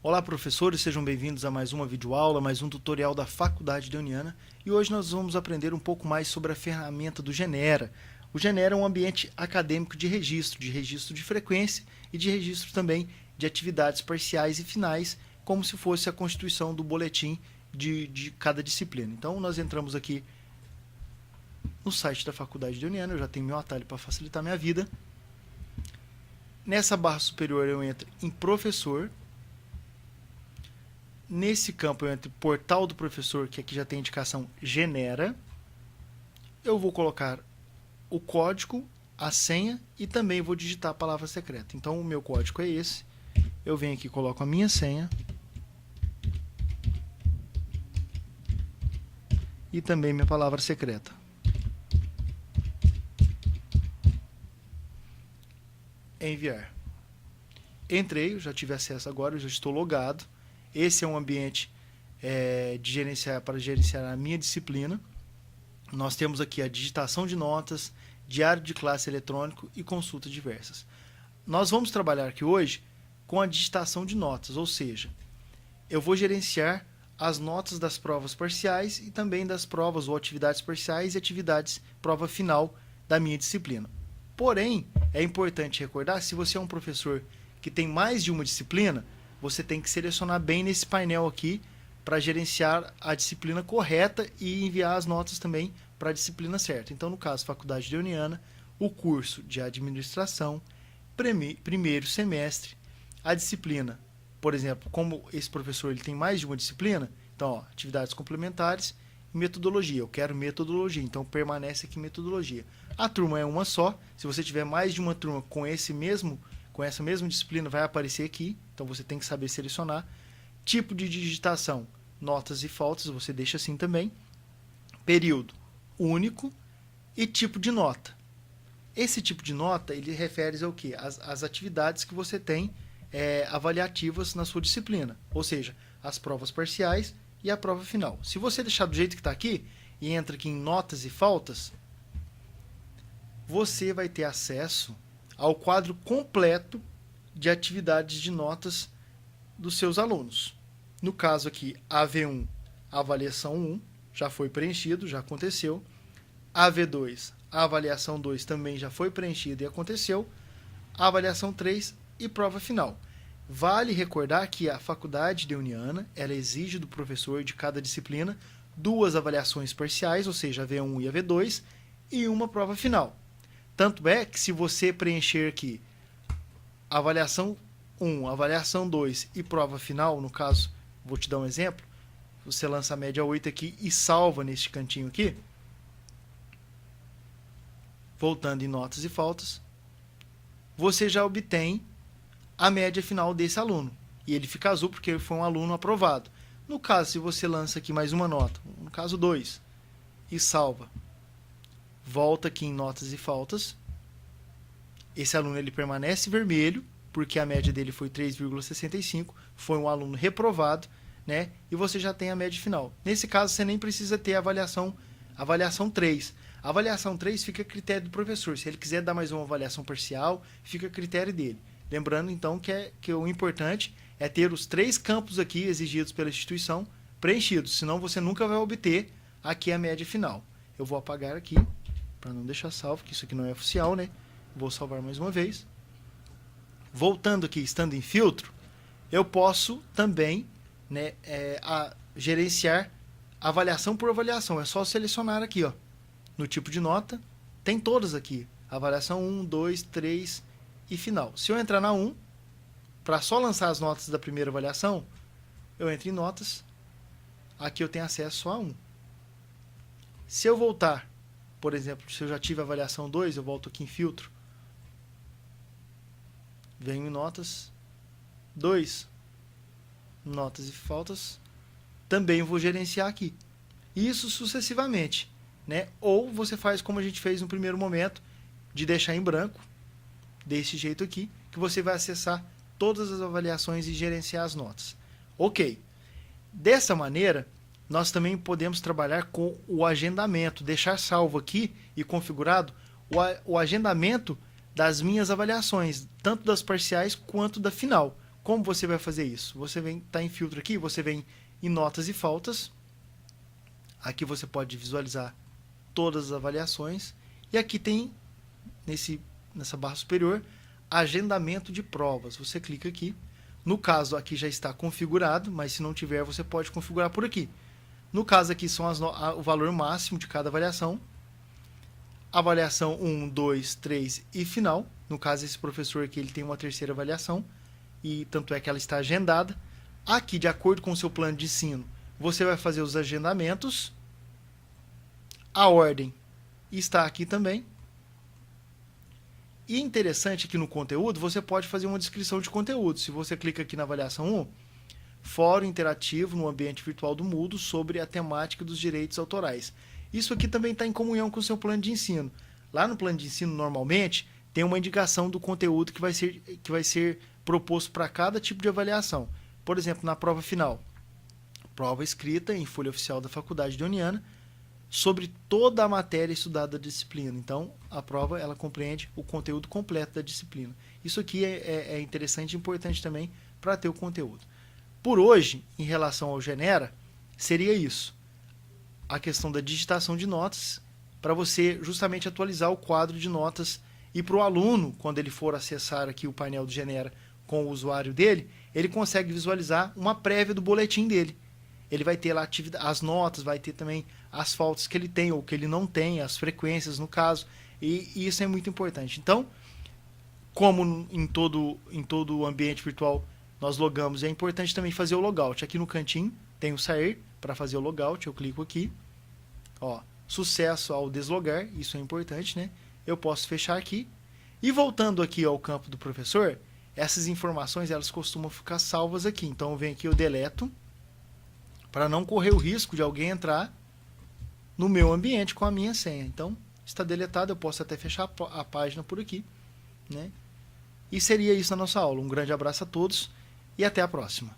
Olá, professores, sejam bem-vindos a mais uma videoaula, mais um tutorial da Faculdade Deoniana, e hoje nós vamos aprender um pouco mais sobre a ferramenta do Genera. O Genera é um ambiente acadêmico de registro de frequência e de registro também de atividades parciais e finais, como se fosse a constituição do boletim de cada disciplina. Então, nós entramos aqui no site da Faculdade Deoniana, eu já tenho meu atalho para facilitar minha vida. Nessa barra superior eu entro em Professor. Nesse campo eu entro em Portal do Professor, que aqui já tem a indicação Genera. Eu vou colocar o código, a senha e também vou digitar a palavra secreta. Então o meu código é esse. Eu venho aqui e coloco a minha senha. E também minha palavra secreta. Enviar. Entrei, eu já tive acesso agora, eu já estou logado. Esse é um ambiente para gerenciar a minha disciplina. Nós temos aqui a digitação de notas, diário de classe eletrônico e consultas diversas. Nós vamos trabalhar aqui hoje com a digitação de notas, ou seja, eu vou gerenciar as notas das provas parciais e também das provas ou atividades parciais e atividades prova final da minha disciplina. Porém, é importante recordar, se você é um professor que tem mais de uma disciplina, você tem que selecionar bem nesse painel aqui para gerenciar a disciplina correta e enviar as notas também para a disciplina certa. Então, no caso, Faculdade Deoniana, o curso de Administração, primeiro semestre, a disciplina, por exemplo, como esse professor ele tem mais de uma disciplina, então, ó, atividades complementares e metodologia. Eu quero metodologia, então permanece aqui metodologia. A turma é uma só, se você tiver mais de uma turma com essa mesma disciplina, vai aparecer aqui, então você tem que saber selecionar. Tipo de digitação, notas e faltas, você deixa assim também. Período, único. E tipo de nota. Esse tipo de nota, ele refere ao quê? As atividades que você tem avaliativas na sua disciplina, ou seja, as provas parciais e a prova final. Se você deixar do jeito que está aqui, e entra aqui em notas e faltas, você vai ter acesso ao quadro completo de atividades de notas dos seus alunos. No caso aqui, AV1, avaliação 1, já foi preenchido, já aconteceu. AV2, a avaliação 2 também já foi preenchida e aconteceu. Avaliação 3 e prova final. Vale recordar que a Faculdade Deoniana, ela exige do professor de cada disciplina 2 avaliações parciais, ou seja, AV1 e AV2, e uma prova final. Tanto é que se você preencher aqui avaliação 1, avaliação 2 e prova final, no caso, vou te dar um exemplo, você lança a média 8 aqui e salva neste cantinho aqui, voltando em notas e faltas, você já obtém a média final desse aluno. E ele fica azul porque ele foi um aluno aprovado. No caso, se você lança aqui mais uma nota, no caso 2, e salva, volta aqui em notas e faltas, esse aluno ele permanece vermelho, porque a média dele foi 3,65, foi um aluno reprovado, né? E você já tem a média final. Nesse caso, você nem precisa ter a avaliação 3. A avaliação 3 fica a critério do professor. Se ele quiser dar mais uma avaliação parcial, fica a critério dele. Lembrando, então, que o importante é ter os 3 campos aqui exigidos pela instituição preenchidos, senão você nunca vai obter aqui a média final. Eu vou apagar aqui, para não deixar salvo, que isso aqui não é oficial, né? Vou salvar mais uma vez. Voltando aqui, estando em filtro, eu posso também, né, gerenciar avaliação por avaliação. É só selecionar aqui, ó, no tipo de nota. Tem todas aqui. Avaliação 1, 2, 3 e final. Se eu entrar na 1, para só lançar as notas da primeira avaliação, eu entro em notas. Aqui eu tenho acesso só a 1. Se eu voltar, por exemplo, se eu já tive a avaliação 2, eu volto aqui em filtro. Venho em notas 2, notas e faltas, também vou gerenciar aqui. Isso sucessivamente, né? Ou você faz como a gente fez no primeiro momento, de deixar em branco, desse jeito aqui, que você vai acessar todas as avaliações e gerenciar as notas. Ok. Dessa maneira, nós também podemos trabalhar com o agendamento, deixar salvo aqui e configurado o agendamento das minhas avaliações, tanto das parciais quanto da final. Como você vai fazer isso? Você vem, tá em filtro aqui, você vem em notas e faltas. Aqui você pode visualizar todas as avaliações. E aqui tem, nessa barra superior, agendamento de provas. Você clica aqui. No caso, aqui já está configurado, mas se não tiver, você pode configurar por aqui. No caso aqui são o valor máximo de cada avaliação. Avaliação 1, 2, 3 e final. No caso, esse professor aqui ele tem uma terceira avaliação, e tanto é que ela está agendada. Aqui, de acordo com o seu plano de ensino, você vai fazer os agendamentos. A ordem está aqui também. E interessante aqui no conteúdo, você pode fazer uma descrição de conteúdo. Se você clica aqui na avaliação 1, Fórum Interativo no Ambiente Virtual do Moodle sobre a temática dos direitos autorais. Isso aqui também está em comunhão com o seu plano de ensino. Lá no plano de ensino, normalmente, tem uma indicação do conteúdo que vai ser proposto para cada tipo de avaliação. Por exemplo, na prova final, prova escrita em folha oficial da Faculdade de Uniana, sobre toda a matéria estudada da disciplina. Então, a prova ela compreende o conteúdo completo da disciplina. Isso aqui é interessante e importante também para ter o conteúdo. Por hoje, em relação ao Genera, seria isso. A questão da digitação de notas, para você justamente atualizar o quadro de notas, e para o aluno, quando ele for acessar aqui o painel do Genera com o usuário dele, ele consegue visualizar uma prévia do boletim dele. Ele vai ter lá as notas, vai ter também as faltas que ele tem ou que ele não tem, as frequências no caso, e isso é muito importante. Então, como em todo o ambiente virtual nós logamos, é importante também fazer o logout. Aqui no cantinho tem o sair para fazer o logout, eu clico aqui, ó, sucesso ao deslogar, isso é importante, né? Eu posso fechar aqui, e voltando aqui ao campo do professor, essas informações elas costumam ficar salvas aqui. Então eu venho aqui, eu deleto, para não correr o risco de alguém entrar no meu ambiente com a minha senha. Então, está deletado, eu posso até fechar a página por aqui, né? E seria isso na nossa aula. Um grande abraço a todos e até a próxima.